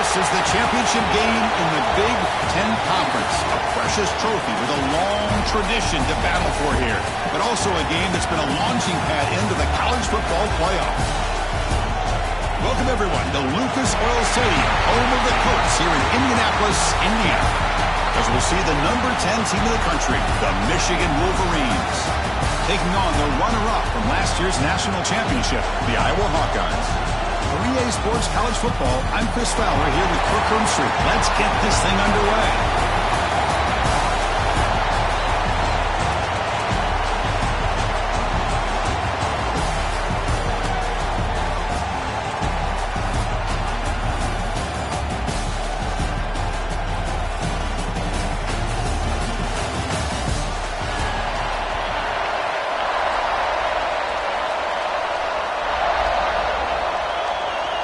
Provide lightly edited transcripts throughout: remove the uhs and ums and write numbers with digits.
This is the championship game in the Big Ten Conference. A precious trophy with a long tradition to battle for here. But also a game that's been a launching pad into the college football playoff. Welcome, everyone, to Lucas Oil Stadium, home of the Colts here in Indianapolis, Indiana. As we'll see the number 10 team in the country, the Michigan Wolverines, taking on the runner-up from last year's national championship, the Iowa Hawkeyes. For EA Sports College Football, I'm Chris Fowler here with Kirk Hermstreet. Let's get this thing underway.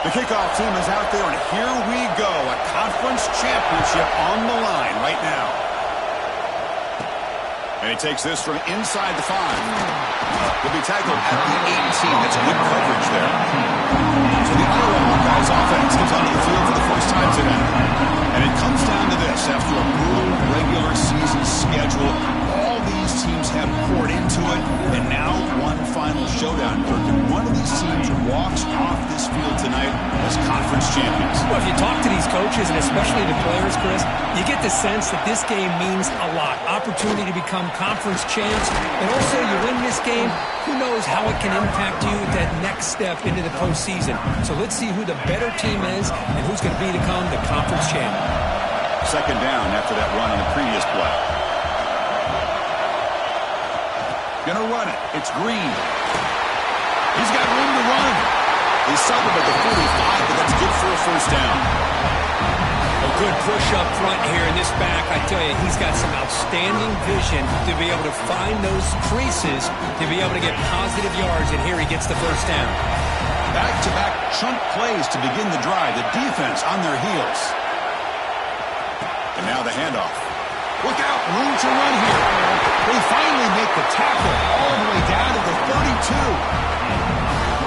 The kickoff team is out there, and here we go. A conference championship on the line right now. And he takes this from inside the 5. He'll be tackled at the 18. That's good coverage there. So the Iowa Hawkeyes offense comes onto the field for the first time today. And it comes down to this. After a brutal regular season schedule, all these teams have poured into it, and now one final showdown, Kirk. And one of these teams walks off this field tonight as conference champions. Well, if you talk to these coaches, and especially the players, Chris, you get the sense that this game means a lot. Opportunity to become conference champs, and also you win this game, who knows how it can impact you at that next step into the postseason. So let's see who the better team is and who's going to become the conference champ. Second down after that run on the previous play. Gonna run it. It's Green. He's got room to run. He's settled at the 45, but that's good for a first down. A good push up front here in this back. I tell you, he's got some outstanding vision to be able to find those creases, to be able to get positive yards, and here he gets the first down. Back-to-back chunk plays to begin the drive. The defense on their heels. And now the handoff. Look out, room to run here. They finally make the tackle all the way down to the 32.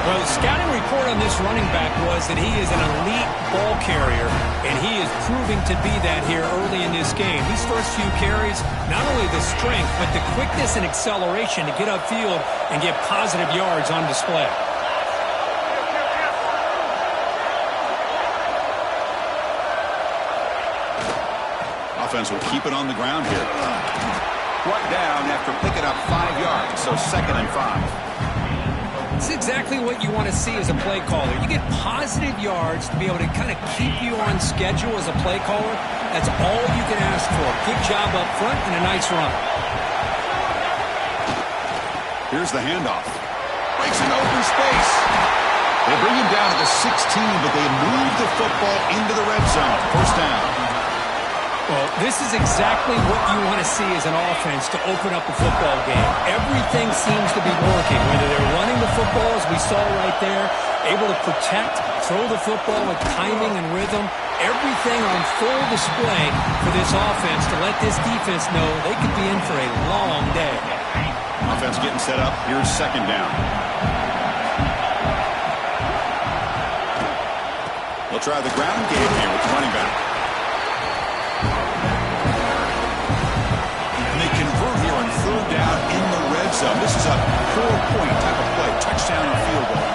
Well, the scouting report on this running back was that he is an elite ball carrier, and he is proving to be that here early in this game. These first few carries, not only the strength, but the quickness and acceleration to get upfield and get positive yards on display. Offense will keep it on the ground here. Brought down after picking up 5 yards, so 2nd and 5. It's exactly what you want to see as a play caller. You get positive yards to be able to kind of keep you on schedule as a play caller. That's all you can ask for. Good job up front and a nice run. Here's the handoff. Breaks an open space. They bring him down to the 16, but they move the football into the red zone. First down. Well, this is exactly what you want to see as an offense to open up a football game. Everything seems to be working, whether they're running the football, as we saw right there, able to protect, throw the football with timing and rhythm, everything on full display for this offense to let this defense know they could be in for a long day. Offense getting set up. Here's 2nd down. They'll try the ground game here with the running back. Convert here on 3rd down in the red zone. This is a 4-point type of play. Touchdown or field goal.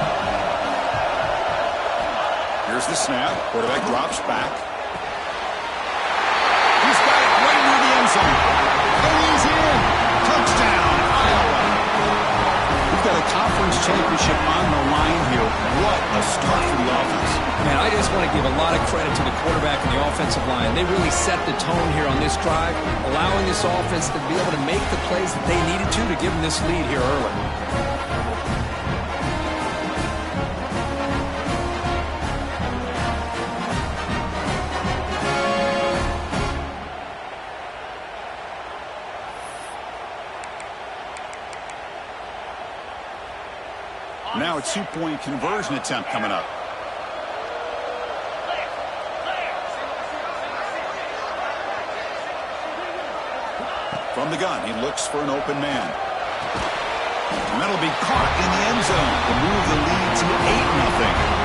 Here's the snap. Quarterback drops back. He's got it right near the end zone. And he's in. Touchdown, Iowa. We've got a conference championship on the line here. What a start for the offense. Man, I just want to give a lot of credit to the quarterback and the offensive line. They really set the tone here on this drive, allowing this offense to be able to make the plays that they needed to give them this lead here early. Now a 2-point conversion attempt coming up. From the gun, he looks for an open man. And that'll be caught in the end zone to move the lead to 8-0.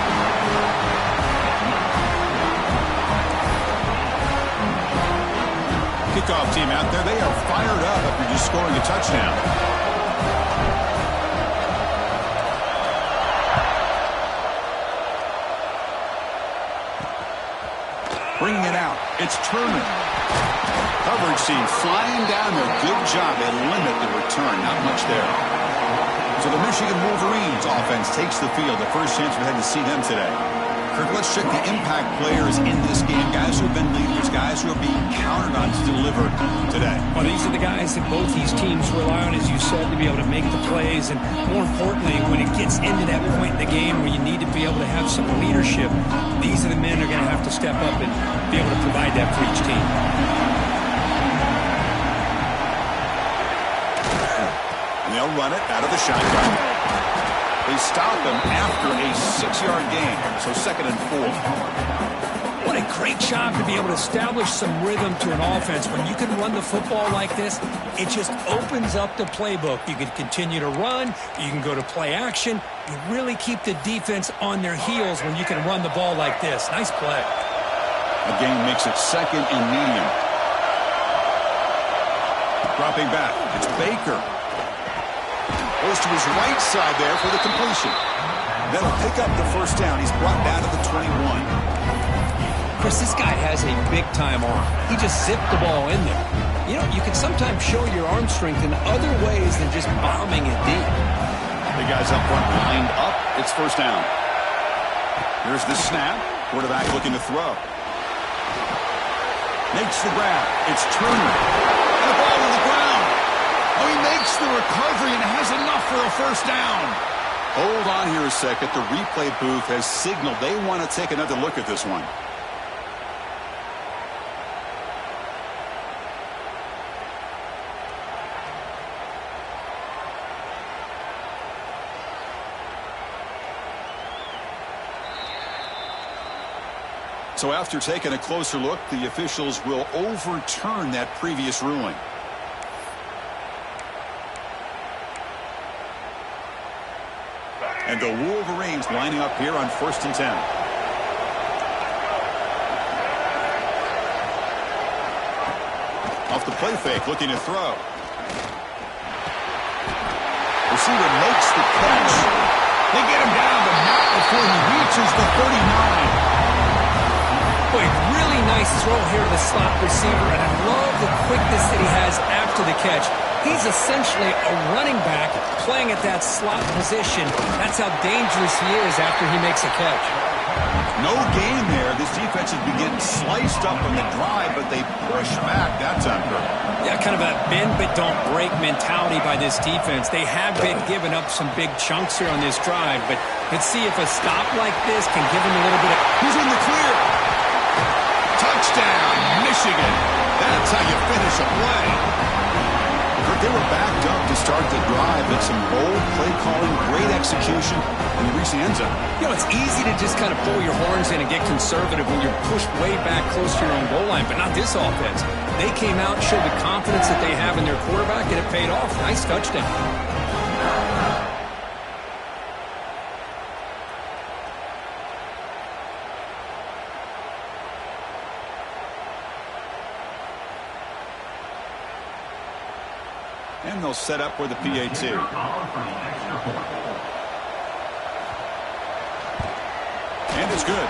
kickoff team out there. They are fired up after just scoring a touchdown. Bringing it out. It's Turner. Coverage team flying down there. Good job. They limit the return. Not much there. So the Michigan Wolverines offense takes the field. The first chance we had to see them today. Kirk, let's check the impact players in this game. Guys who have been leaders, guys who are being counted on to deliver today. Well, these are the guys that both these teams rely on, as you said, to be able to make the plays. And more importantly, when it gets into that point in the game where you need to be able to have some leadership, these are the men who are going to have to step up and be able to provide that for each team. And they'll run it out of the shotgun. They stop him after a 6-yard gain, so 2nd and 4. What a great job to be able to establish some rhythm to an offense. When you can run the football like this, it just opens up the playbook. You can continue to run. You can go to play action. You really keep the defense on their heels when you can run the ball like this. Nice play. The game makes it 2nd and medium. Dropping back, it's Baker. Goes to his right side there for the completion. That'll pick up the first down. He's brought down to the 21. Chris, this guy has a big-time arm. He just zipped the ball in there. You know, you can sometimes show your arm strength in other ways than just bombing it deep. The guys up front lined up. It's first down. Here's the snap. Quarterback looking to throw. Makes the grab. It's Turner. And the ball to the ground. Oh, he makes the recovery and has enough for a first down. Hold on here a second. The replay booth has signaled they want to take another look at this one. So after taking a closer look, the officials will overturn that previous ruling. And the Wolverines lining up here on 1st and 10. Off the play fake, looking to throw. Receiver makes the catch. They get him down, but not before he reaches the 39. Boy, really nice throw here to the slot receiver, and I love the quickness that he has after the catch. He's essentially a running back playing at that slot position. That's how dangerous he is after he makes a catch. No gain there. This defense has been getting sliced up on the drive, but they push back that time. Yeah, kind of a bend but don't break mentality by this defense. They have been giving up some big chunks here on this drive, but let's see if a stop like this can give them a little bit of... He's in the clear. Touchdown, Michigan. That's how you finish a play. They were backed up to start the drive, but some bold play calling, great execution, and they reached the end zone. You know, it's easy to just kind of pull your horns in and get conservative when you're pushed way back close to your own goal line, but not this offense. They came out, showed the confidence that they have in their quarterback, and it paid off. Nice touchdown. And they'll set up for the PAT. And it's good.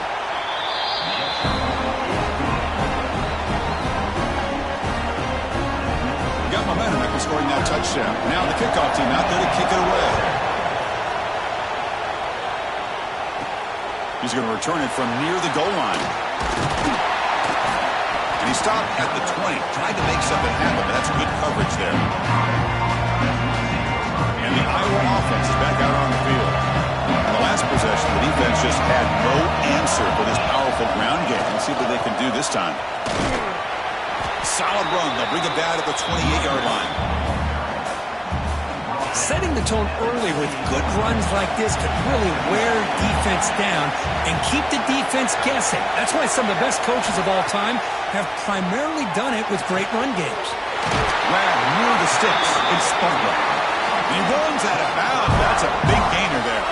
Got momentum after scoring that touchdown. Now the kickoff team out there to kick it away. He's going to return it from near the goal line. And he stopped at the 20. Tried to make something happen, but that's good coverage there. And the Iowa offense is back out on the field. On the last possession, the defense just had no answer for this powerful ground game. Let's see what they can do this time. Solid run. They'll bring it down to the 28-yard line. Setting the tone early with good runs like this could really wear defense down and keep the defense guessing. That's why some of the best coaches of all time have primarily done it with great run games. Grab near the sticks. It's Sputler. He runs out of bounds. That's a big gainer there.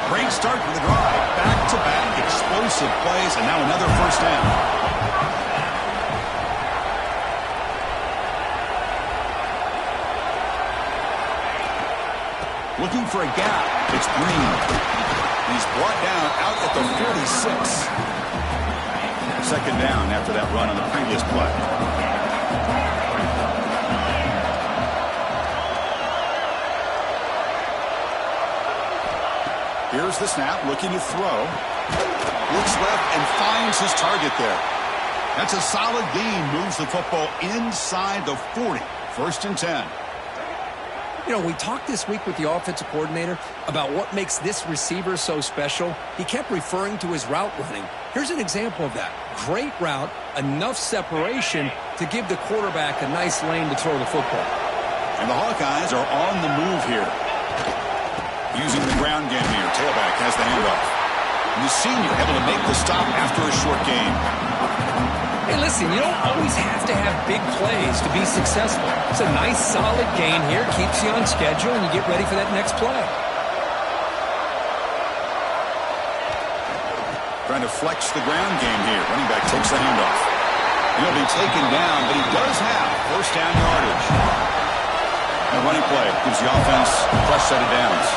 Great start for the drive. Back-to-back explosive plays, and now another first down. Looking for a gap. It's Green. He's brought down out at the 46. Second down after that run on the previous play. Here's the snap, looking to throw. Looks left and finds his target there. That's a solid gain. Moves the football inside the 40. First and 10. You know, we talked this week with the offensive coordinator about what makes this receiver so special. He kept referring to his route running. Here's an example of that. Great route, enough separation to give the quarterback a nice lane to throw the football. And the Hawkeyes are on the move here. Using the ground game here. Tailback has the handoff. And the senior able to make the stop after a short gain. Hey, listen, you don't always have to have big plays to be successful. It's a nice, solid gain here. Keeps you on schedule, and you get ready for that next play. Trying to flex the ground game here. Running back takes the handoff. He'll be taken down, but he does have first down yardage. A running play gives the offense a fresh set of downs.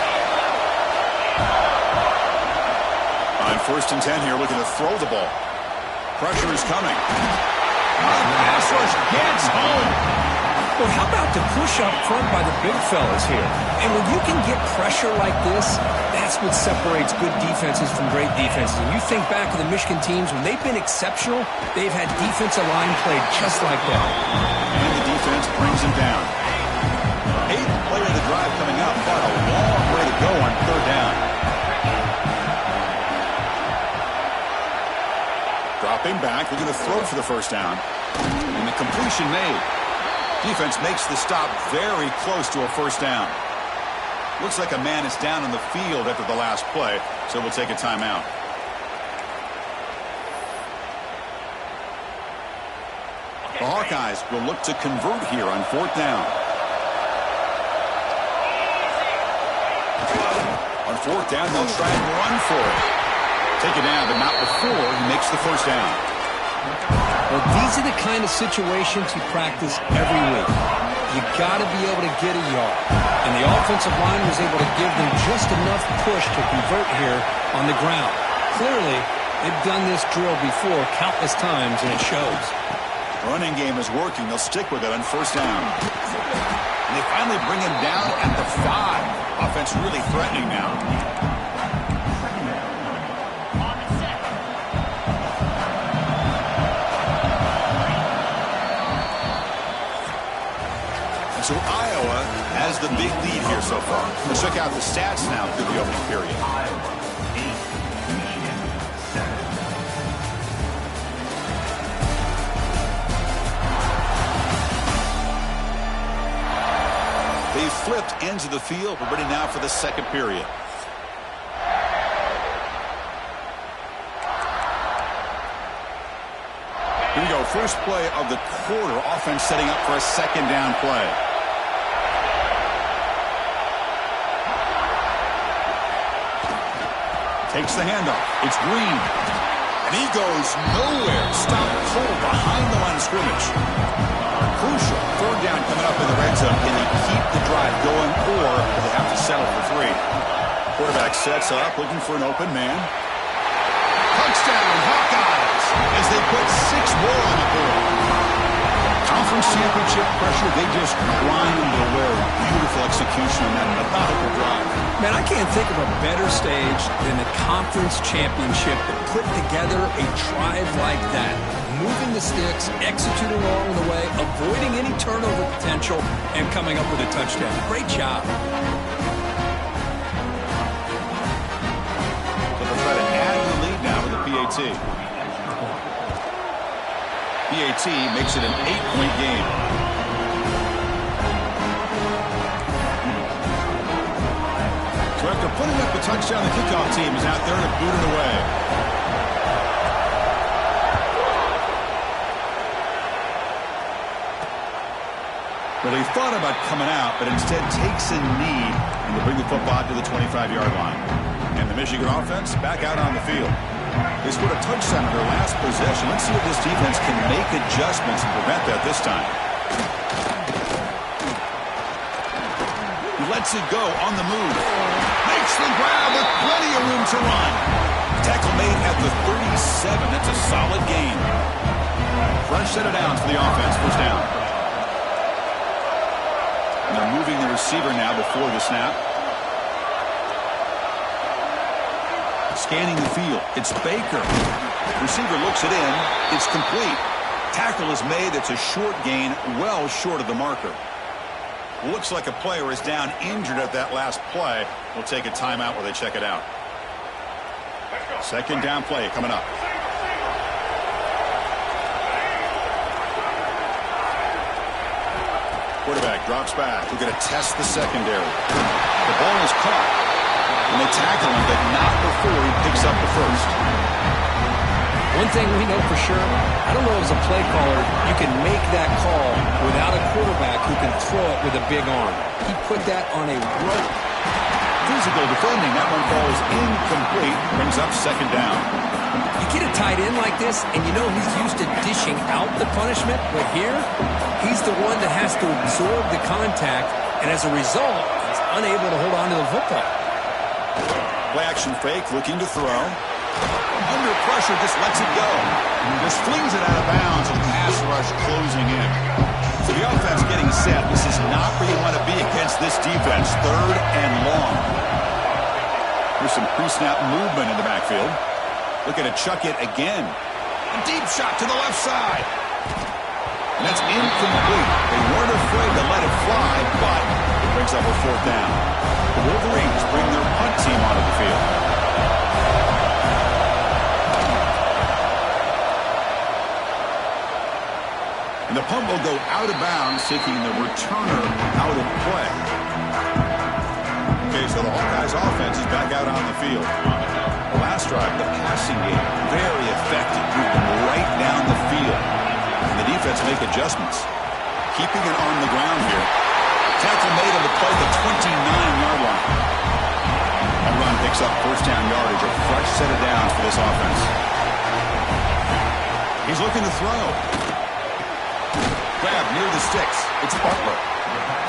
On first and 10 here, looking to throw the ball. Pressure is coming. Pass rush gets home. Well, how about the push up front by the big fellas here? And when you can get pressure like this, that's what separates good defenses from great defenses. And you think back to the Michigan teams, when they've been exceptional, they've had defensive line played just like that. And the defense brings him down. 8th play of the drive coming up, but a long way to go on third down. Dropping back, looking to throw for the first down. And the completion made. Defense makes the stop very close to a first down. Looks like a man is down on the field after the last play, so we'll take a timeout. The Hawkeyes will look to convert here on fourth down. On fourth down, they'll try and run for it. Take it down, but not before he makes the first down. Well, these are the kind of situations you practice every week. You got to be able to get a yard. And the offensive line was able to give them just enough push to convert here on the ground. Clearly, they've done this drill before countless times, and it shows. Running game is working. They'll stick with it on first down. And they finally bring him down at the 5. Offense really threatening now. So Iowa has the big lead here so far. Let's check out the stats now through the opening period. They flipped ends of the field. We're ready now for the second period. Here we go. First play of the quarter. Offense setting up for a second down play. Takes the handoff. It's Green. And he goes nowhere. Stopped cold behind the line of scrimmage. Crucial. Third down coming up in the red zone. Can they keep the drive going, or do they have to settle for 3? Quarterback sets up, looking for an open man. Touchdown, Hawkeyes, as they put 6 more on the board. Conference championship pressure, they just grind away. Beautiful execution on that methodical drive. Man, I can't think of a better stage than the conference championship to put together a drive like that. Moving the sticks, executing along the way, avoiding any turnover potential, and coming up with a touchdown. Great job. So they'll try to add the lead now with the PAT. PAT makes it an 8-point game. So after putting up a touchdown, the kickoff team is out there to boot it away. Well, he thought about coming out, but instead takes a knee and will bring the football to the 25-yard line. And the Michigan offense back out on the field. They scored a touchdown in their last possession. Let's see if this defense can make adjustments and prevent that this time. He lets it go on the move. Makes the grab with plenty of room to run. Tackle made at the 37. That's a solid gain. Fresh set of downs for the offense. First down. And they're moving the receiver now before the snap. Scanning the field. It's Baker. Receiver looks it in. It's complete. Tackle is made. It's a short gain, well short of the marker. Looks like a player is down injured at that last play. We'll take a timeout while they check it out. Second down play coming up. Quarterback drops back. We're going to test the secondary. The ball is caught. And they tackle him, but not before he picks up the first. One thing we know for sure, I don't know as a play caller, you can make that call without a quarterback who can throw it with a big arm. He put that on a rope. Physical defending. That one falls incomplete. Brings up second down. You get a tight end like this, and you know he's used to dishing out the punishment, but here, he's the one that has to absorb the contact, and as a result, he's unable to hold on to the football. Play action fake, looking to throw. Under pressure, just lets it go. Just flings it out of bounds with pass rush closing in. So the offense getting set. This is not where you want to be against this defense. Third and long. Here's some pre-snap movement in the backfield. Looking to chuck it again. A deep shot to the left side. And that's incomplete. They weren't afraid to let it fly, but it brings up a fourth down. The Wolverines bring their punt team onto the field. And the punt will go out of bounds, seeking the returner out of play. Okay, so the Hawkeyes offense is back out on the field. The last drive, the passing game, very effective. Moved them right down the field. And the defense make adjustments. Keeping it on the ground here. Tackle made on the play, the 29-yard line. That run picks up first down yardage, a fresh set of downs for this offense. He's looking to throw. Grab near the sticks. It's Butler.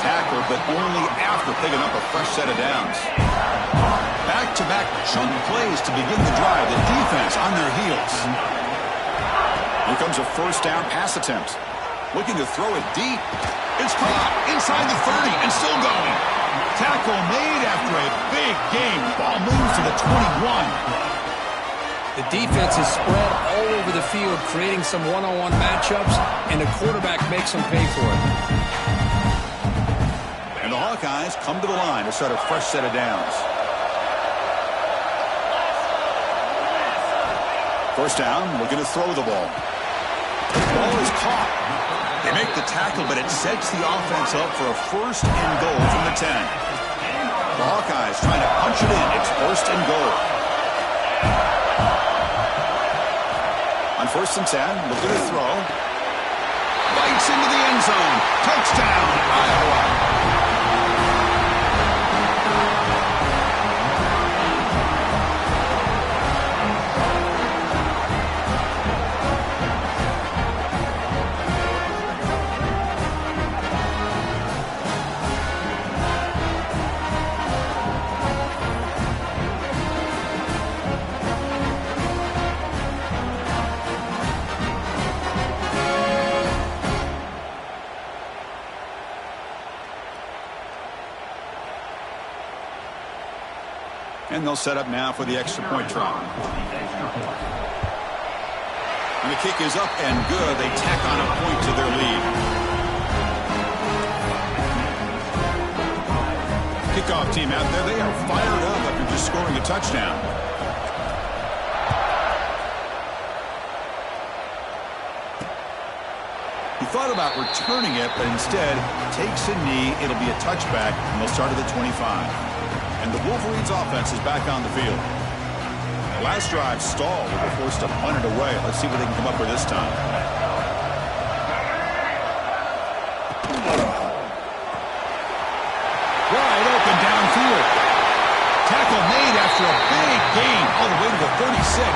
Tackle, but only after picking up a fresh set of downs. Back-to-back chunk plays to begin the drive. The defense on their heels. Here comes a first down pass attempt. Looking to throw it deep. It's caught inside the 30 and still going. Tackle made after a big game. Ball moves to the 21. The defense is spread all over the field, creating some one-on-one matchups, and the quarterback makes them pay for it. And the Hawkeyes come to the line to start a fresh set of downs. First down, looking to throw the ball. The ball is caught. They make the tackle, but it sets the offense up for a first and goal from the 10. The Hawkeyes trying to punch it in. It's first and goal. On first and 10, looking to throw. Bites into the end zone. Touchdown, Iowa. And they'll set up now for the extra point try. And the kick is up and good. They tack on a point to their lead. Kickoff team out there, they are fired up after just scoring a touchdown. He thought about returning it, but instead takes a knee. It'll be a touchback, and they'll start at the 25. And the Wolverines offense is back on the field. Last drive stalled. They were forced to punt it away. Let's see what they can come up with this time. Wide open downfield. Tackle made after a big gain all the way to the 36.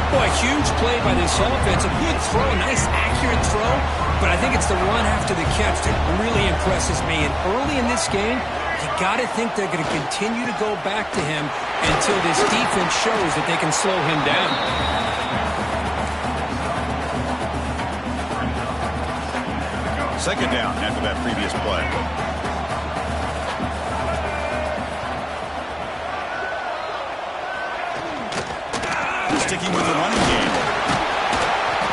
Boy, huge play by this offense. A good throw, a nice accurate throw. But I think it's the run after the catch that really impresses me. And early in this game, you got to think they're going to continue to go back to him until this defense shows that they can slow him down. Second down after that previous play. Sticking with the running game.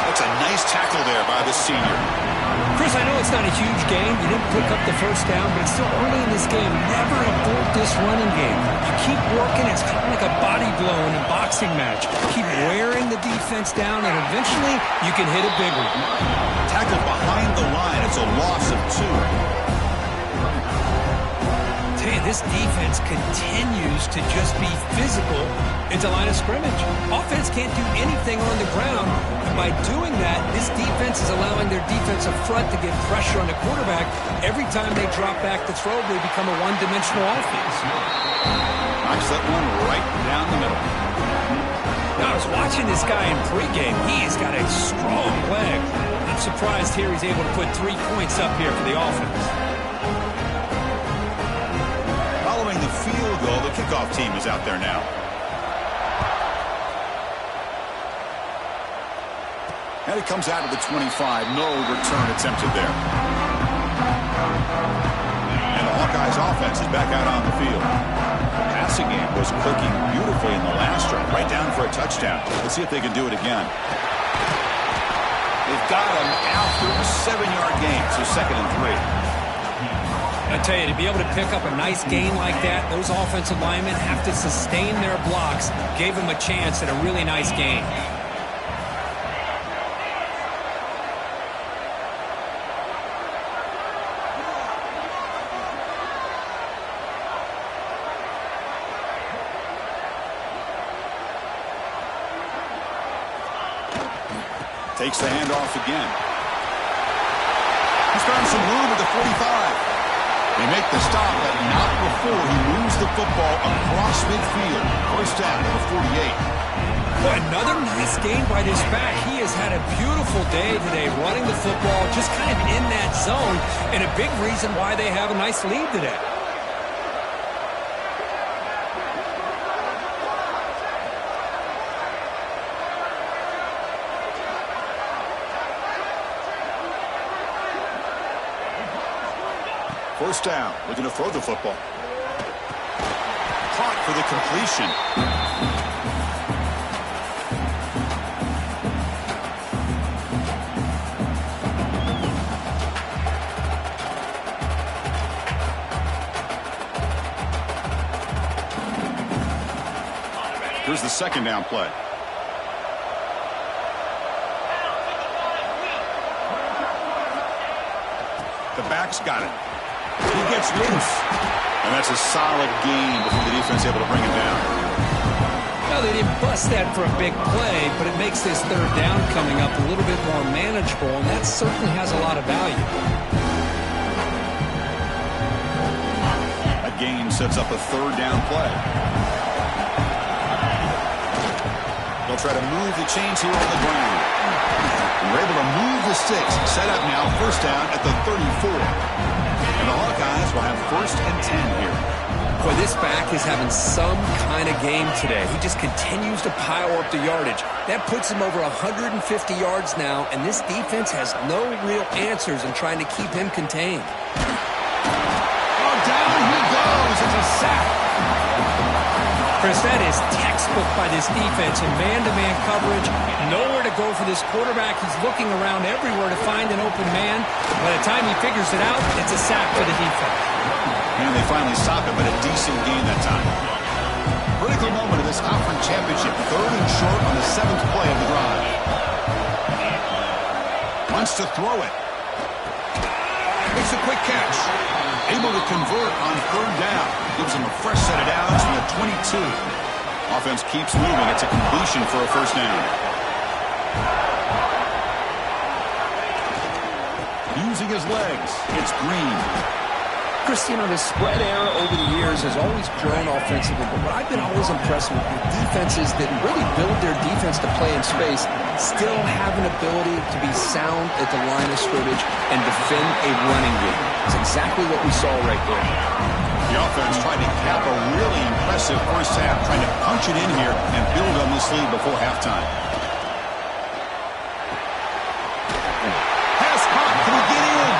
That's a nice tackle there by the senior. Chris, I know it's not a huge game. You didn't pick up the first down, but it's still early in this game. Never abort this running game. You keep working. It's kind of like a body blow in a boxing match. Keep wearing the defense down, and eventually you can hit a big one. Tackled behind the line. It's a loss of 2. This defense continues to just be physical into line of scrimmage. Offense can't do anything on the ground, and by doing that, this defense is allowing their defensive front to get pressure on the quarterback. Every time they drop back to throw, they become a one-dimensional offense. Knocks that one right down the middle. Now, I was watching this guy in pregame. He's got a strong leg. I'm surprised here he's able to put 3 points up here for the offense. Following the field goal, the kickoff team is out there now. And it comes out of the 25. No return attempted there. And the Hawkeyes offense is back out on the field. The passing game was clicking beautifully in the last drive, right down for a touchdown. Let's see if they can do it again. They've got him after a 7-yard gain, so 2nd and 3. I tell you, to be able to pick up a nice gain like that, those offensive linemen have to sustain their blocks. Gave them a chance at a really nice gain. Takes the handoff again. He's found some room at the 45. They make the stop, but not before he moves the football across midfield. First down at the 48. Boy, another nice gain by this back. He has had a beautiful day today running the football, just kind of in that zone, and a big reason why they have a nice lead today. First down, looking to throw the football. Caught for the completion. Here's the second down play. The back's got it. He gets loose. And that's a solid gain before the defense able to bring him down. Well, they didn't bust that for a big play, but it makes this third down coming up a little bit more manageable, and that certainly has a lot of value. That gain sets up a third down play. They'll try to move the chains here on the ground. And we're able to move the sticks. Set up now, first down at the 34. And the Hawkeyes will have 1st and 10 here. Boy, this back is having some kind of game today. He just continues to pile up the yardage. That puts him over 150 yards now, and this defense has no real answers in trying to keep him contained. Oh, down he goes. It's a sack. Chris, that is textbook by this defense in man-to-man coverage. Nowhere to go for this quarterback. He's looking around everywhere to find an open man. By the time he figures it out, it's a sack for the defense. And they finally stop him, but a decent gain that time. Critical moment of this conference championship. 3rd and short on the 7th play of the drive. Wants to throw it. Makes a quick catch. Able to convert on 3rd down. Gives him a fresh set of downs from the 22. Offense keeps moving. It's a completion for a first down. Using his legs, it's Green. Chris, you know, the spread era over the years has always grown offensively, but what I've been always impressed with the defenses that really build their defense to play in space still have an ability to be sound at the line of scrimmage and defend a running game. It's exactly what we saw right there. The offense tried to cap a really impressive first half, trying to punch it in here and build on this lead before halftime. Pass caught. Can he get in?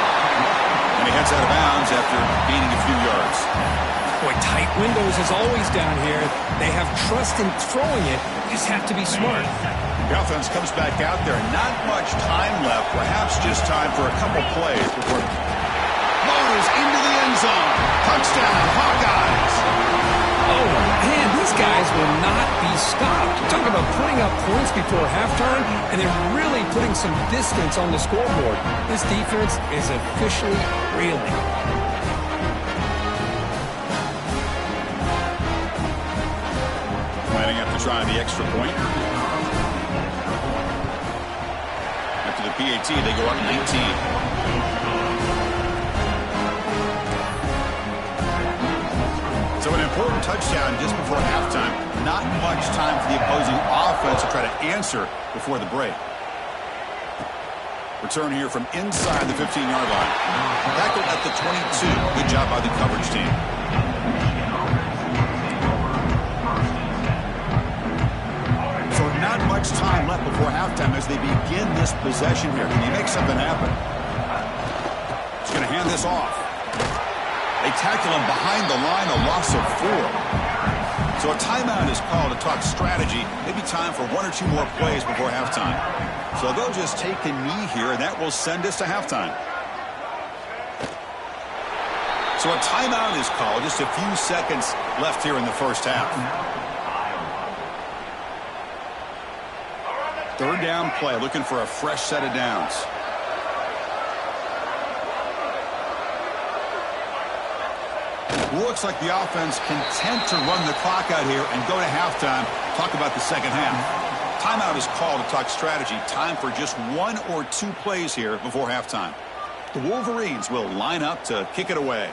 And he heads out of bounds after gaining a few yards. Boy, tight windows as always down here. They have trust in throwing it. Just have to be smart. The offense comes back out there. Not much time left. Perhaps just time for a couple plays before Motors into the end zone. Touchdown, Hawkeyes. Oh, man, these guys will not be stopped. Talk about putting up points before halftime, and they're really putting some distance on the scoreboard. This defense is officially reeling. Lining up to try the extra point. After the PAT, they go up 19. So an important touchdown just before halftime. Not much time for the opposing offense to try to answer before the break. Return here from inside the 15-yard line. Tackled at the 22. Good job by the coverage team. So not much time left before halftime as they begin this possession here. Can you make something happen? He's going to hand this off. They tackle him behind the line, a loss of 4. So a timeout is called to talk strategy. Maybe time for 1 or 2 more plays before halftime. So they'll just take a knee here, and that will send us to halftime. So a timeout is called. Just a few seconds left here in the first half. Third down play, looking for a fresh set of downs. Looks like the offense content to run the clock out here and go to halftime. Talk about the second half. Timeout is called to talk strategy. Time for just 1 or 2 plays here before halftime. The Wolverines will line up to kick it away.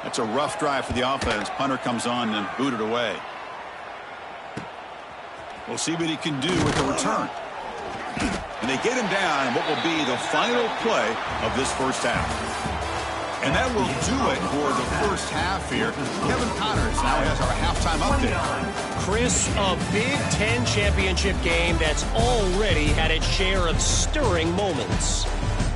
That's a rough drive for the offense. Punter comes on and booted away. We'll see what he can do with the return. And they get him down in what will be the final play of this first half. And that will do it for the first half here. Kevin Connors now has our halftime update. Chris, a Big Ten championship game that's already had its share of stirring moments.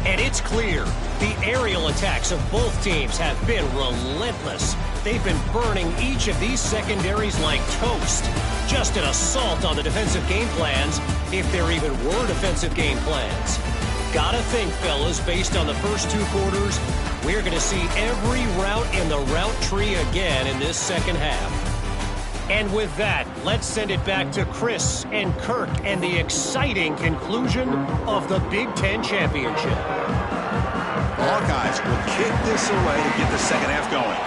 And it's clear the aerial attacks of both teams have been relentless. They've been burning each of these secondaries like toast. Just an assault on the defensive game plans, if there even were defensive game plans. Gotta think, fellas, based on the first 2 quarters, we're going to see every route in the route tree again in this second half. And with that, let's send it back to Chris and Kirk and the exciting conclusion of the Big Ten Championship. Hawkeyes will kick this away to get the second half going.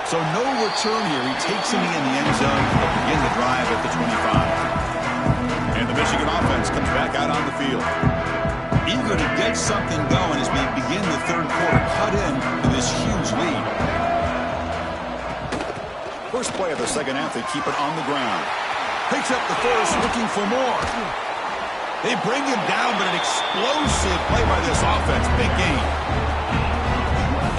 So no return here. He takes him in the end zone to begin the drive at the 25. And the Michigan offense comes back out on the field. Eager to get something going as we begin the third quarter, cut in to this huge lead. First play of the second half, they keep it on the ground. Picks up the first, looking for more. They bring him down, but an explosive play by this offense. Big game.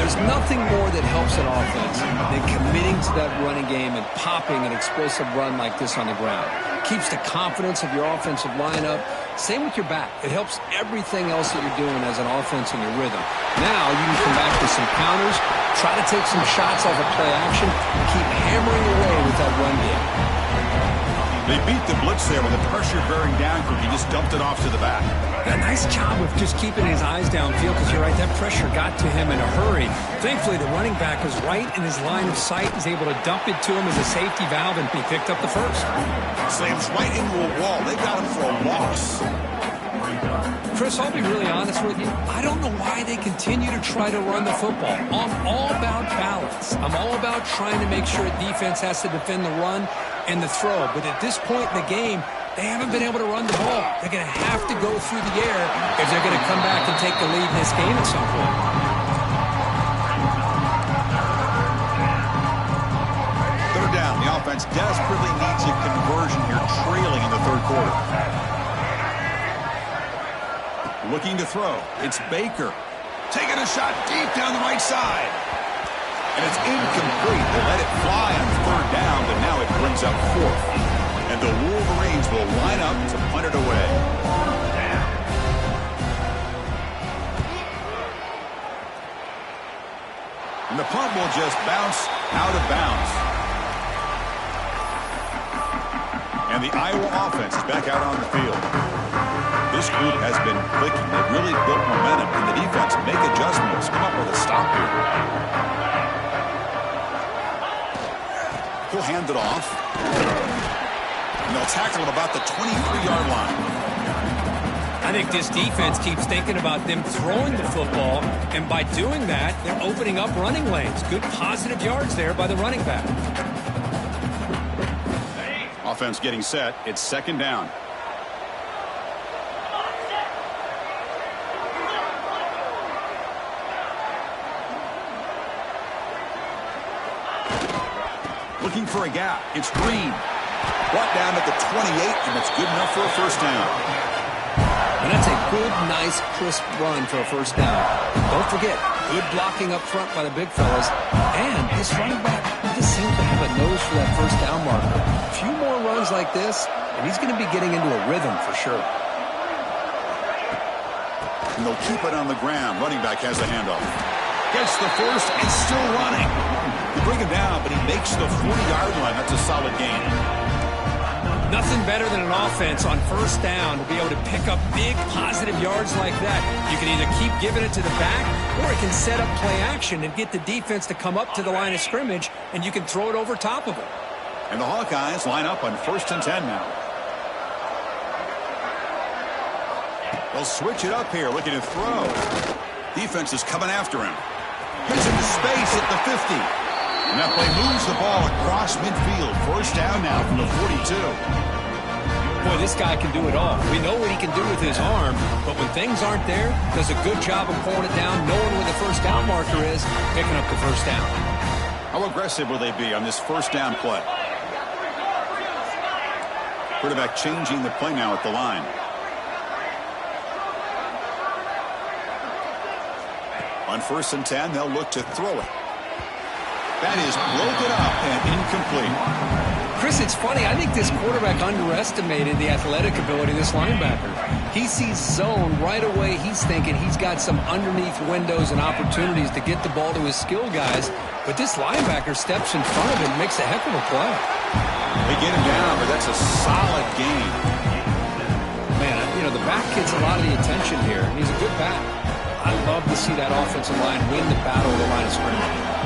There's nothing more that helps an offense than committing to that running game and popping an explosive run like this on the ground. Keeps the confidence of your offensive lineup. Same with your back. It helps everything else that you're doing as an offense in your rhythm. Now you can come back with some counters, try to take some shots off of play action, and keep hammering away with that run game. They beat the blitz there with the pressure bearing down. He just dumped it off to the back. A nice job of just keeping his eyes downfield because you're right, that pressure got to him in a hurry. Thankfully, the running back was right in his line of sight. He's able to dump it to him as a safety valve, and he picked up the first. Slams right into a wall. They got him for a loss. Chris, I'll be really honest with you. I don't know why they continue to try to run the football. I'm all about balance. I'm all about trying to make sure defense has to defend the run and the throw. But at this point in the game, they haven't been able to run the ball. They're going to have to go through the air if they're going to come back and take the lead in this game at some point. Third down. The offense desperately needs a conversion here, trailing in the third quarter. Looking to throw. It's Baker. Taking a shot deep down the right side. And it's incomplete. They let it fly on third down, but now it brings up fourth. And the Wolverines will line up to punt it away. And the punt will just bounce out of bounds. And the Iowa offense is back out on the field. This group has been clicking. They've really built momentum. And the defense make adjustments. Come up with a stop here. He'll hand it off. And they'll tackle him about the 23-yard line. I think this defense keeps thinking about them throwing the football, and by doing that, they're opening up running lanes. Good positive yards there by the running back. Offense getting set. It's second down. Looking for a gap. It's Green. Brought down at the 28, and it's good enough for a first down. And that's a good, nice, crisp run for a first down. Don't forget, good blocking up front by the big fellas. And this running back just seems to have a nose for that first down marker. A few more runs like this, and he's going to be getting into a rhythm for sure. And they'll keep it on the ground. Running back has the handoff. Gets the first and still running. You bring him down, but he makes the 40-yard line. That's a solid gain. Nothing better than an offense on first down to be able to pick up big positive yards like that. You can either keep giving it to the back, or it can set up play action and get the defense to come up to the line of scrimmage, and you can throw it over top of them. And the Hawkeyes line up on 1st and 10 now. They'll switch it up here, looking to throw. Defense is coming after him. Hits into space at the 50. And that play moves the ball across midfield. First down now from the 42. Boy, this guy can do it all. We know what he can do with his arm, but when things aren't there, does a good job of pulling it down, knowing where the first down marker is, picking up the first down. How aggressive will they be on this first down play? Quarterback changing the play now at the line. On 1st and 10, they'll look to throw it. That is broken up and incomplete. Chris, it's funny. I think this quarterback underestimated the athletic ability of this linebacker. He sees zone right away. He's thinking he's got some underneath windows and opportunities to get the ball to his skill guys. But this linebacker steps in front of him and makes a heck of a play. They get him down, but that's a solid gain. Man, you know, the back gets a lot of the attention here. He's a good back. I love to see that offensive line win the battle of the line of scrimmage.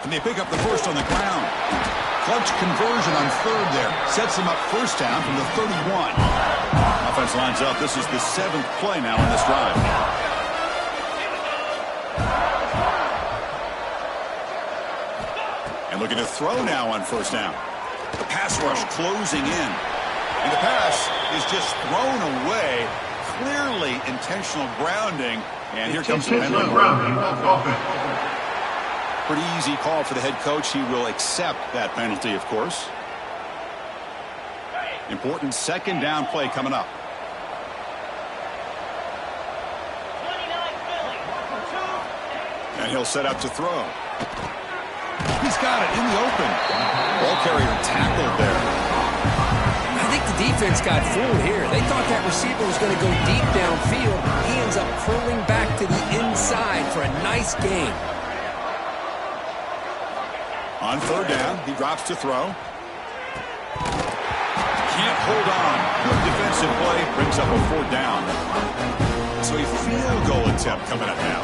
And they pick up the first on the ground. Clutch conversion on third there. Sets them up first down from the 31. Offense lines up. This is the 7th play now on this drive. And looking to throw now on first down. The pass rush closing in. And the pass is just thrown away. Clearly intentional grounding. And here comes the penalty. Pretty easy call for the head coach. He will accept that penalty, of course. Important second down play coming up. And he'll set up to throw. He's got it in the open. Ball carrier tackled there. I think the defense got fooled here. They thought that receiver was going to go deep downfield. He ends up curling back to the inside for a nice gain. On third down, he drops to throw. Can't hold on. Good defensive play. Brings up a 4th down. So a field goal attempt coming up now.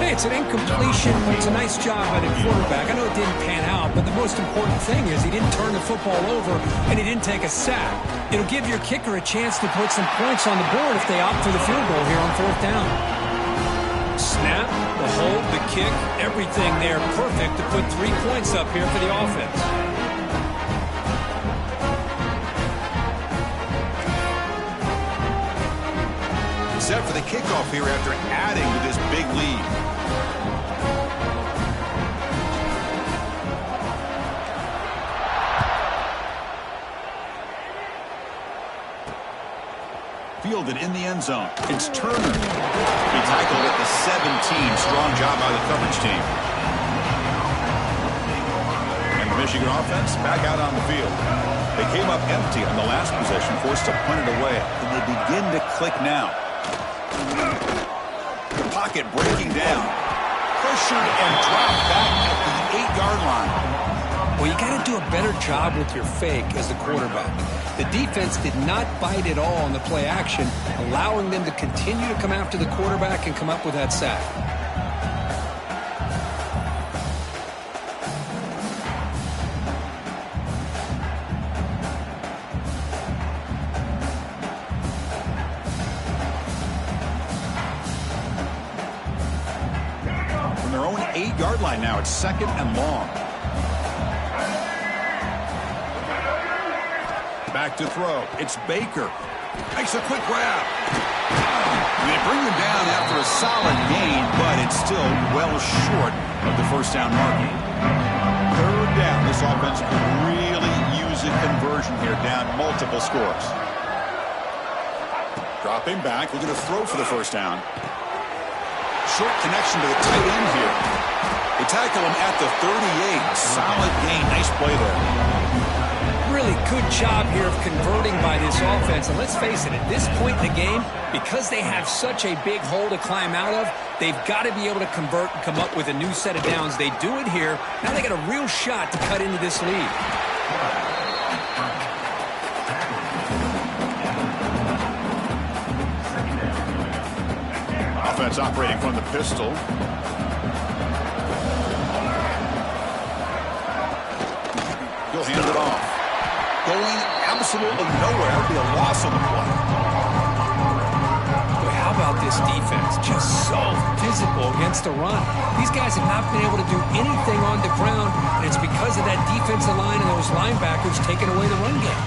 Hey, it's an incompletion, but it's a nice job by the quarterback. I know it didn't pan out, but the most important thing is he didn't turn the football over and he didn't take a sack. It'll give your kicker a chance to put some points on the board if they opt for the field goal here on 4th down. Snap, the hold, the kick, everything there perfect to put 3 points up here for the offense. Set for the kickoff here after adding to this big lead. Fielded in the end zone. It's Turner. He tackled at the 17. Strong job by the coverage team. And the Michigan offense back out on the field. They came up empty on the last possession, forced to punt it away. And they begin to click now. Pocket breaking down. Pressured and dropped back at the 8-yard line. Well, you got to do a better job with your fake as the quarterback. The defense did not bite at all on the play action, allowing them to continue to come after the quarterback and come up with that sack. From their own 8-yard line now, it's 2nd and long. Back to throw. It's Baker. Makes a quick grab. They bring him down after a solid gain, but it's still well short of the 1st down mark. 3rd down. This offense could really use a conversion here, down multiple scores. Dropping back, looking to throw for the 1st down. Short connection to the tight end here. They tackle him at the 38. Solid gain. Nice play there. Really good job here of converting by this offense. And let's face it, at this point in the game, because they have such a big hole to climb out of, they've got to be able to convert and come up with a new set of downs. They do it here. Now they got a real shot to cut into this lead. Offense operating from the pistol. He'll hand it off. Going absolutely nowhere. That would be a loss on the play. Boy, how about this defense? Just so physical against the run. These guys have not been able to do anything on the ground, and it's because of that defensive line and those linebackers taking away the run game.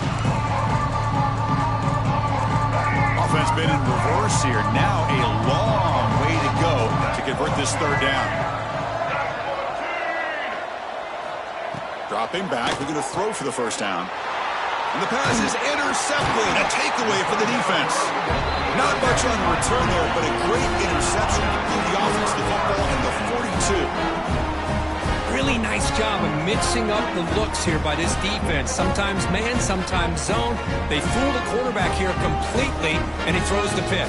Offense been in reverse here. Now a long way to go to convert this 3rd down. Dropping back. We're going to throw for the 1st down. And the pass is intercepted. A takeaway for the defense. Not much on the return there, but a great interception to give the offense the football in the 42. Really nice job of mixing up the looks here by this defense. Sometimes man, sometimes zone. They fool the quarterback here completely, and he throws the pick.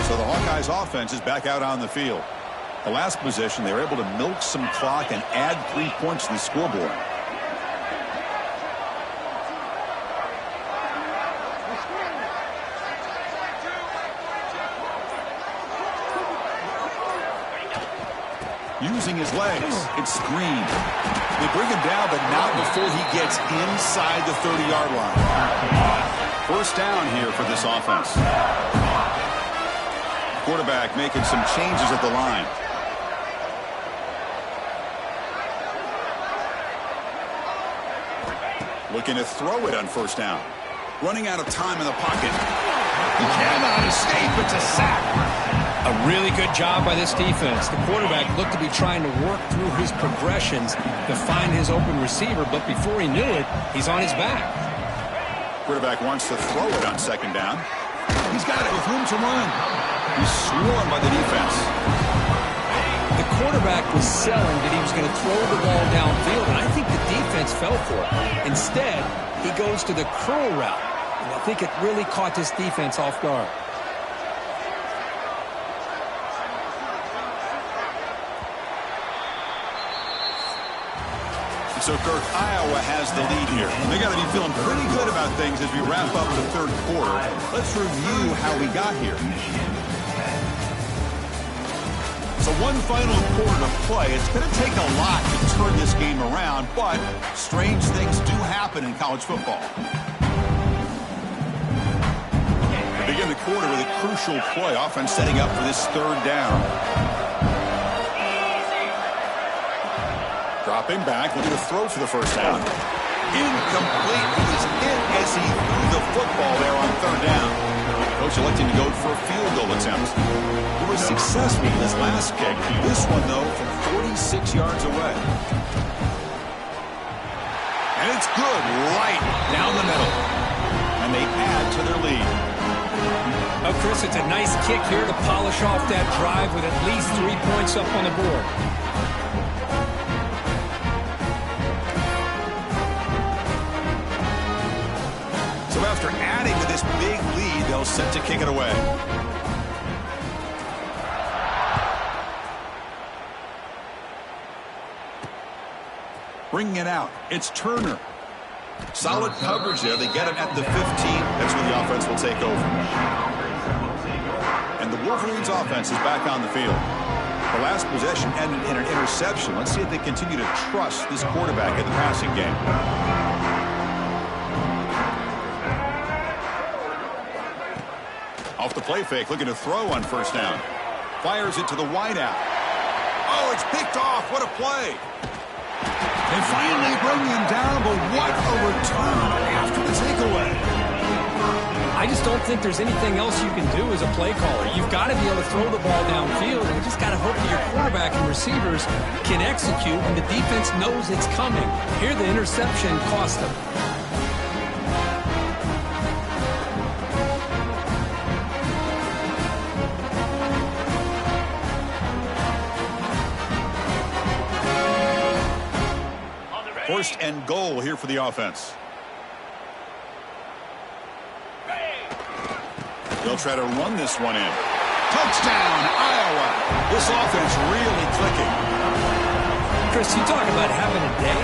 So the Hawkeyes offense is back out on the field. The last possession, they were able to milk some clock and add 3 points to the scoreboard. Using his legs, it's screened. They bring him down, but not before he gets inside the 30-yard line. 1st down here for this offense. Quarterback making some changes at the line. Looking to throw it on 1st down. Running out of time in the pocket. He cannot escape. It's a sack. A really good job by this defense. The quarterback looked to be trying to work through his progressions to find his open receiver, but before he knew it, he's on his back. Quarterback wants to throw it on 2nd down. He's got it with room to run. He's swarmed by the defense. The quarterback was selling that he was going to throw the ball downfield, and I think the defense fell for it. Instead, he goes to the curl route, and I think it really caught this defense off guard. So, Kirk, Iowa has the lead here. They got to be feeling pretty good about things as we wrap up the third quarter. Let's review how we got here. So one final quarter to play. It's going to take a lot to turn this game around, but strange things do happen in college football. They begin the quarter with a crucial play. Offense setting up for this third down. Dropping back, looking to throw for the first down. Incomplete. He was hit as he threw the football there on third down. Coach electing to go for a field goal attempt. He was successful in his last kick. This one, though, from 46 yards away. And it's good right down the middle. And they add to their lead. Oh, Chris, it's a nice kick here to polish off that drive with at least 3 points up on the board. After adding to this big lead, they'll set to kick it away. Bringing it out, it's Turner. Solid coverage there. They get him at the 15. That's where the offense will take over. And the Wolverines offense is back on the field. The last possession ended in an interception. Let's see if they continue to trust this quarterback in the passing game. Off the play fake, looking to throw on first down. Fires it to the wideout. Oh, it's picked off. What a play. They finally bring him down, but what a return after the takeaway. I just don't think there's anything else you can do as a play caller. You've got to be able to throw the ball downfield, and you just got to hope that your quarterback and receivers can execute, and the defense knows it's coming. Here, the interception cost them. First and goal here for the offense. They'll try to run this one in. Touchdown, Iowa. This offense really clicking. Chris, you talk about having a day.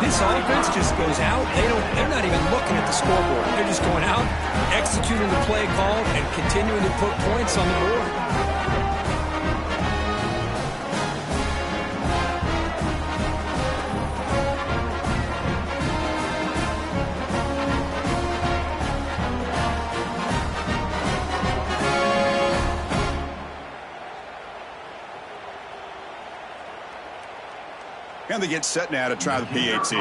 This offense just goes out. They're not even looking at the scoreboard. They're just going out, executing the play call, and continuing to put points on the board. And they get set now to try the PAT.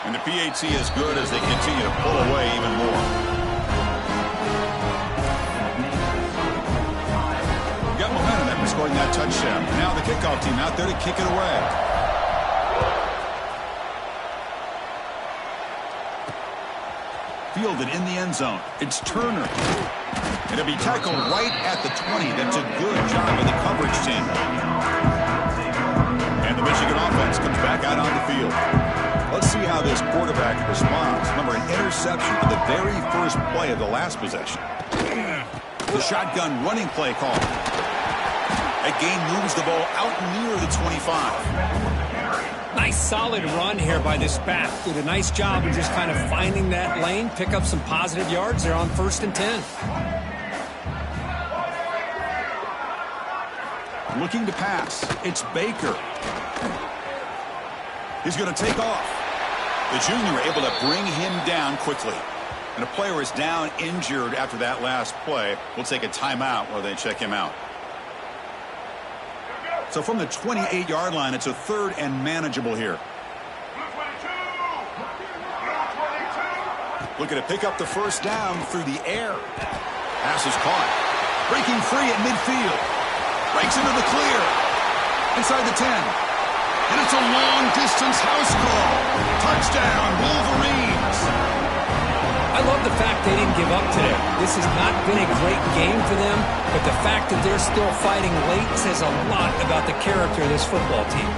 And the PAT is good as they continue to pull away even more. Got momentum after scoring that touchdown. Now the kickoff team out there to kick it away. Fielded in the end zone. It's Turner. It'll be tackled right at the 20. That's a good job of the coverage team. And the Michigan offense comes back out on the field. Let's see how this quarterback responds. Remember, an interception on the very first play of the last possession. The shotgun running play call. That game moves the ball out near the 25. Nice solid run here by this back. Did a nice job of just kind of finding that lane, pick up some positive yards. They're on 1st and 10. Looking to pass. It's Baker. He's going to take off. The junior able to bring him down quickly. And a player is down injured after that last play. We'll take a timeout while they check him out. So from the 28-yard line, it's a 3rd and manageable here. Looking to pick up the first down through the air. Pass is caught. Breaking free at midfield. Breaks into the clear. Inside the 10. And it's a long-distance house call. Touchdown, Wolverines. I love the fact they didn't give up today. This has not been a great game for them, but the fact that they're still fighting late says a lot about the character of this football team.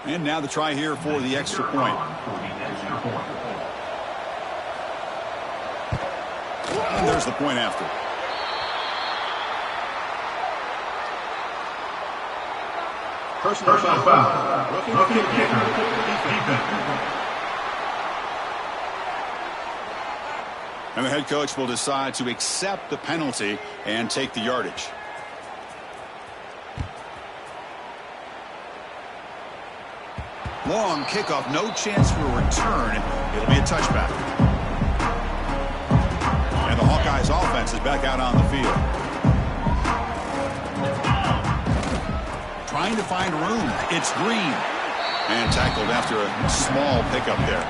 And now the try here for the extra point. And there's the point after. Personal foul. Rookie kicker. Defense. And the head coach will decide to accept the penalty and take the yardage. Long kickoff, no chance for a return. It'll be a touchback. And the Hawkeyes offense is back out on the field. Trying to find room. It's Green. And tackled after a small pickup there.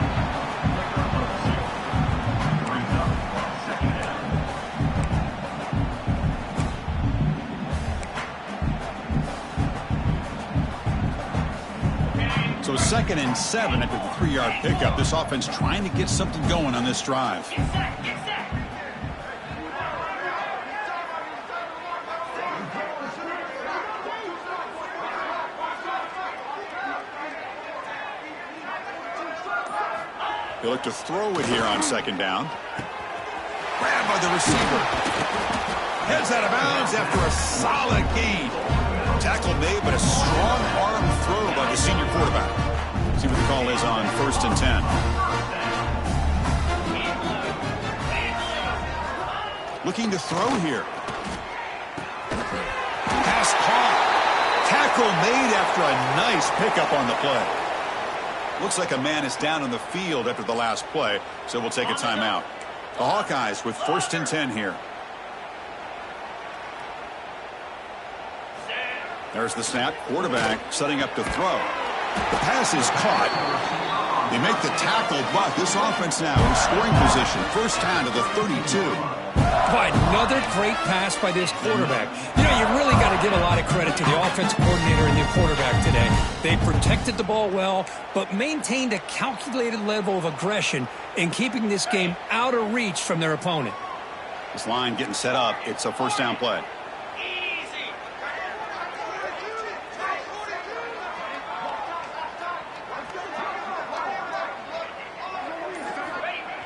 So 2nd and 7 after the 3-yard pickup. This offense trying to get something going on this drive. They look to throw it here on 2nd down. Grabbed by the receiver. Heads out of bounds after a solid gain. Tackle made, but a strong arm throw by the senior quarterback. See what the call is on 1st and 10. Looking to throw here. Pass caught. Tackle made after a nice pickup on the play. Looks like a man is down on the field after the last play, so we'll take a timeout. The Hawkeyes with 1st and 10 here. There's the snap. Quarterback setting up to throw. The pass is caught. They make the tackle, but this offense now in scoring position. 1st down to the 32. Boy, another great pass by this quarterback. You know, you really got to give a lot of credit to the offensive coordinator and the quarterback today. They protected the ball well, but maintained a calculated level of aggression in keeping this game out of reach from their opponent. This line getting set up. It's a 1st down play.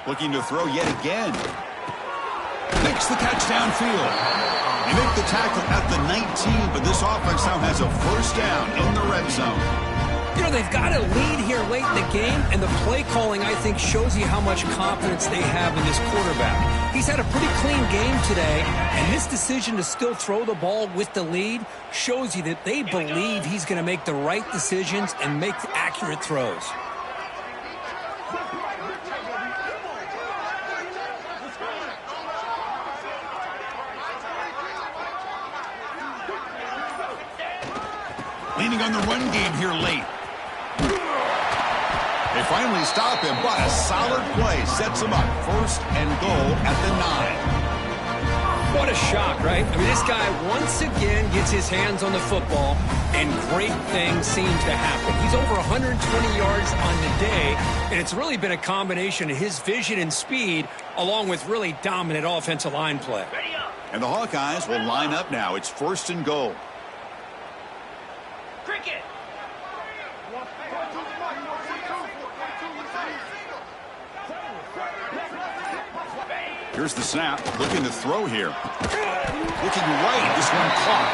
Looking to throw yet again. Makes the catch downfield. They make the tackle at the 19, but this offense now has a 1st down in the red zone. You know, they've got a lead here late in the game, and the play calling, I think, shows you how much confidence they have in this quarterback. He's had a pretty clean game today, and this decision to still throw the ball with the lead shows you that they believe he's going to make the right decisions and make accurate throws. Leaning on the run game here late. They finally stop him, but a solid play sets him up. 1st and goal at the 9. What a shock, right? I mean, this guy once again gets his hands on the football, and great things seem to happen. He's over 120 yards on the day, and it's really been a combination of his vision and speed, along with really dominant offensive line play. And the Hawkeyes will line up now. It's 1st and goal. Here's the snap. Looking to throw here. Looking right. This one caught.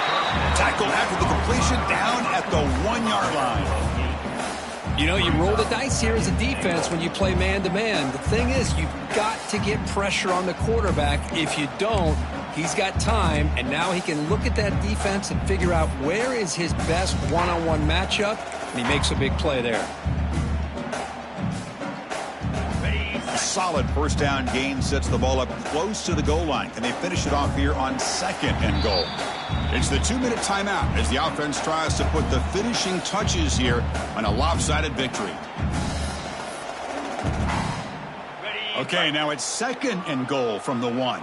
Tackle after the completion down at the 1-yard line. You know, you roll the dice here as a defense when you play man-to-man. The thing is, you've got to get pressure on the quarterback. If you don't, he's got time, and now he can look at that defense and figure out where is his best one-on-one matchup, and he makes a big play there. A solid 1st down gain sets the ball up close to the goal line. Can they finish it off here on 2nd and goal? It's the 2-minute timeout as the offense tries to put the finishing touches here on a lopsided victory. Okay, now it's 2nd and goal from the 1.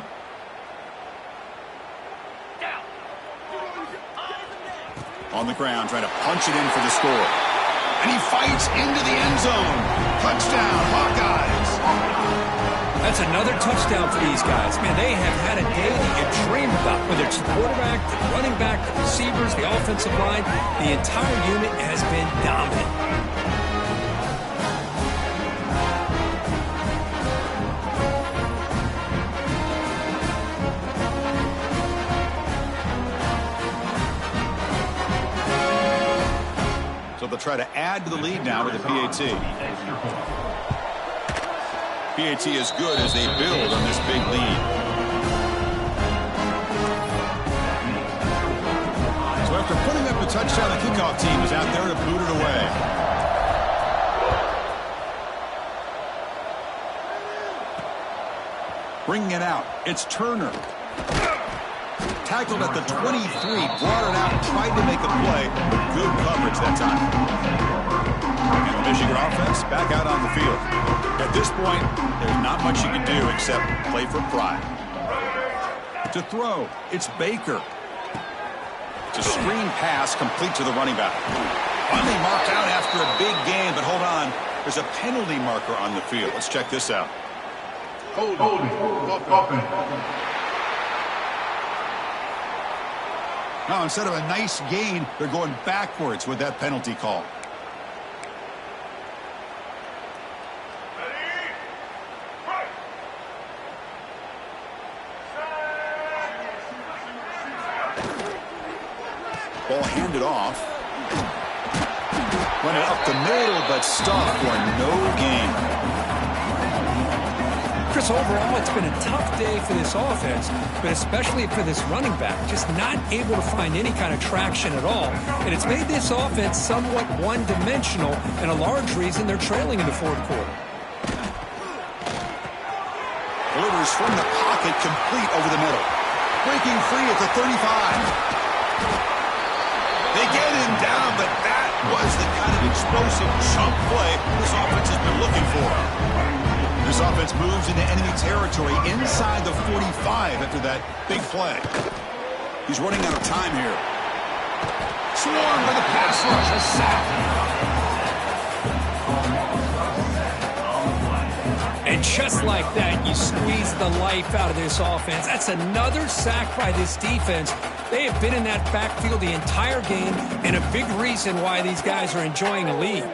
On the ground, trying to punch it in for the score. And he fights into the end zone. Touchdown, Hawkeyes. That's another touchdown for these guys. Man, they have had a day that you dream about. Whether it's the quarterback, the running back, the receivers, the offensive line, the entire unit has been dominant. try to add to the lead now with the PAT. PAT is good as they build on this big lead. So after putting up a touchdown, the kickoff team is out there to boot it away. Bringing it out, it's Turner. Tackled at the 23, brought it out, tried to make a play, but good coverage that time. And the Michigan offense back out on the field. At this point, there's not much you can do except play for pride. To throw, it's Baker. It's a screen pass complete to the running back. Finally marked out after a big gain, but hold on. There's a penalty marker on the field. Let's check this out. Holding. Now, instead of a nice gain, they're going backwards with that penalty call. Ball handed off. Went up the middle, but stopped for no gain. Chris, overall, it's been a tough day for this offense, but especially for this running back, just not able to find any kind of traction at all. And it's made this offense somewhat one-dimensional, and a large reason they're trailing in the fourth quarter. Delivers from the pocket, complete over the middle. Breaking free at the 35. They get him down, but that was the kind of explosive chunk play this offense has been looking for. This offense moves into enemy territory inside the 45 after that big play. He's running out of time here. Swarmed by the pass rush, a sack. And just like that, you squeeze the life out of this offense. That's another sack by this defense. They have been in that backfield the entire game, and a big reason why these guys are enjoying a lead.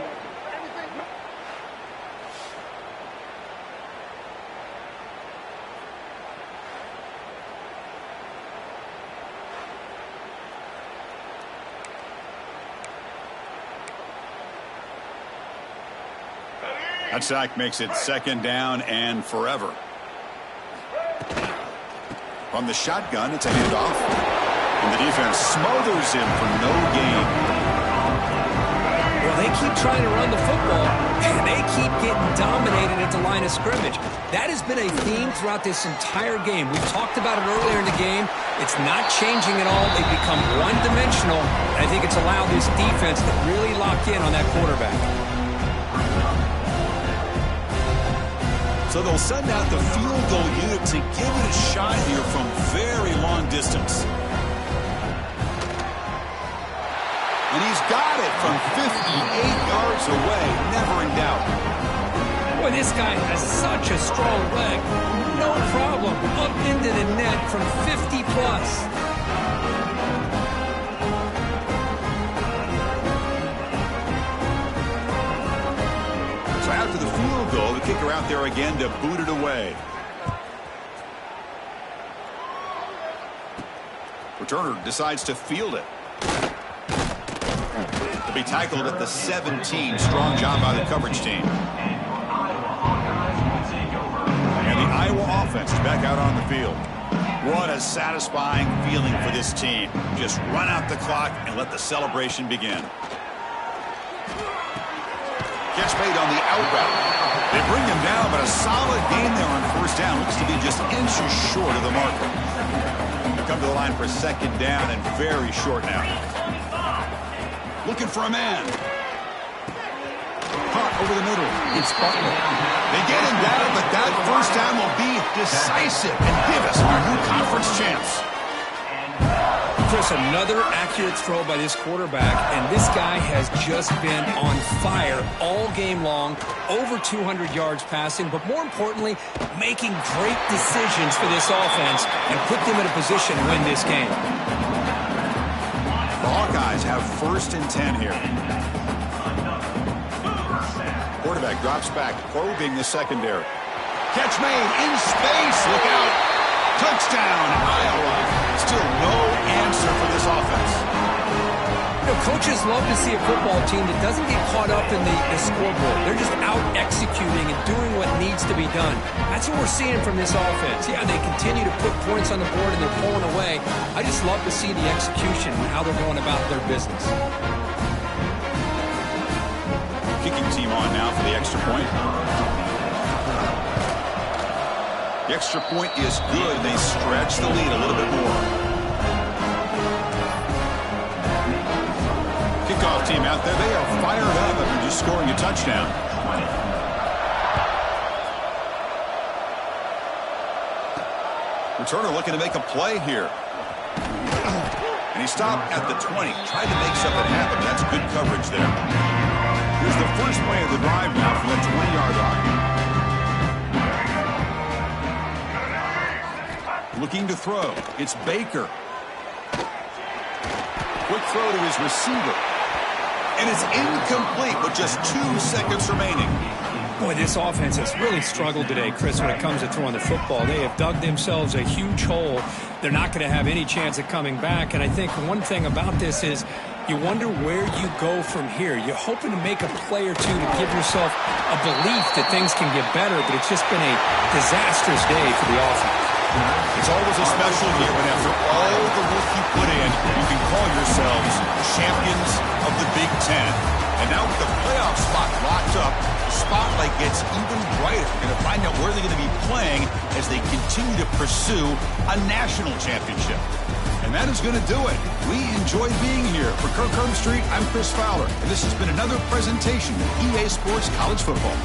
That sack makes it second down and forever. From the shotgun, it's a handoff. And the defense smothers him for no gain. Well, they keep trying to run the football, and they keep getting dominated at the line of scrimmage. That has been a theme throughout this entire game. We talked about it earlier in the game. It's not changing at all. They've become one-dimensional. I think it's allowed this defense to really lock in on that quarterback. So they'll send out the field goal unit to give it a shot here from very long distance. And he's got it from 58 yards away, never in doubt. Boy, this guy has such a strong leg. No problem. Up into the net from 50-plus. So after the field goal, the kicker out there again to boot it away. Returner decides to field it. To be tackled at the 17. Strong job by the coverage team. And the Iowa offense is back out on the field. What a satisfying feeling for this team. Just run out the clock and let the celebration begin. Catch made on the out route. They bring him down, but a solid gain there on first down. Looks to be just inches short of the marker. Come to the line for second down and very short now. Looking for a man. Caught over the middle. It's Butler. They get him down, but that first down will be decisive and give us our new conference champs. Chris, another accurate throw by this quarterback, and this guy has just been on fire all game long, over 200 yards passing, but more importantly, making great decisions for this offense and put them in a position to win this game. The Hawkeyes have first and 10 here. Quarterback drops back, probing the secondary. Catch made in space. Look out. Touchdown, Iowa. Still no answer for this offense. Coaches love to see a football team that doesn't get caught up in the scoreboard. They're just out executing and doing what needs to be done. That's what we're seeing from this offense. Yeah, they continue to put points on the board and they're pulling away. I just love to see the execution and how they're going about their business. Kicking team on now for the extra point. The extra point is good. They stretch the lead a little bit more. Kickoff team out there. They are fired up after just scoring a touchdown. Returner looking to make a play here. And he stopped at the 20. Tried to make something happen. That's good coverage there. Here's the first play of the drive now from the 20-yard line. Looking to throw. It's Baker. Quick throw to his receiver. And it's incomplete with just 2 seconds remaining. Boy, this offense has really struggled today, Chris, when it comes to throwing the football. They have dug themselves a huge hole. They're not going to have any chance of coming back. And I think one thing about this is you wonder where you go from here. You're hoping to make a play or two to give yourself a belief that things can get better, but it's just been a disastrous day for the offense. It's always a special year when after all the work you put in, you can call yourselves champions of the Big Ten. And now with the playoff spot locked up, the spotlight gets even brighter. We're going to find out where they're going to be playing as they continue to pursue a national championship. And that is going to do it. We enjoyed being here. For Kirk Street, I'm Chris Fowler. And this has been another presentation of EA Sports College Football.